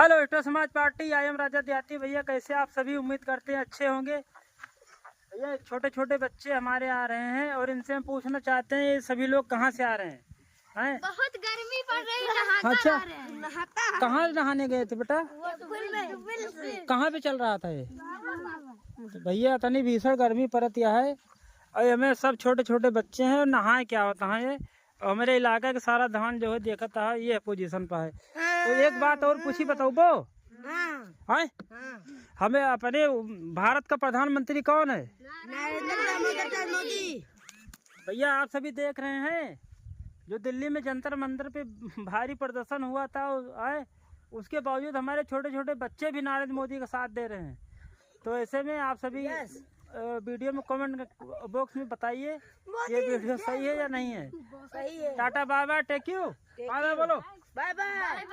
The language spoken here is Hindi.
हेलो इटो समाज पार्टी आई एम राजा देहाती। भैया कैसे आप सभी, उम्मीद करते हैं अच्छे होंगे। भैया छोटे छोटे बच्चे हमारे आ रहे हैं और इनसे हम पूछना चाहते हैं ये सभी लोग कहाँ से आ रहे हैं? बहुत गर्मी पड़ रही है। अच्छा, नहाता कहाँ नहाने गए थे बेटा? कहाँ पे चल रहा था ये? तो भैया इतनी भीषण गर्मी पड़ती है और हमें सब छोटे छोटे बच्चे हैं और नहाए क्या होता है ये। और मेरे इलाके का सारा धान जो है देखता है ये पोजीशन पर है। तो एक बात और पूछी बताओ बो, है हमें अपने भारत का प्रधानमंत्री कौन है? नरेंद्र मोदी। भैया आप सभी देख रहे हैं जो दिल्ली में जंतर मंतर पे भारी प्रदर्शन हुआ था आए, उसके बावजूद हमारे छोटे छोटे बच्चे भी नरेंद्र मोदी का साथ दे रहे हैं। तो ऐसे में आप सभी वीडियो में कमेंट बॉक्स में बताइए ये वीडियो सही है या नहीं है। सही है। Tata bye bye, take you, bye bye बोलो, बाय बाय।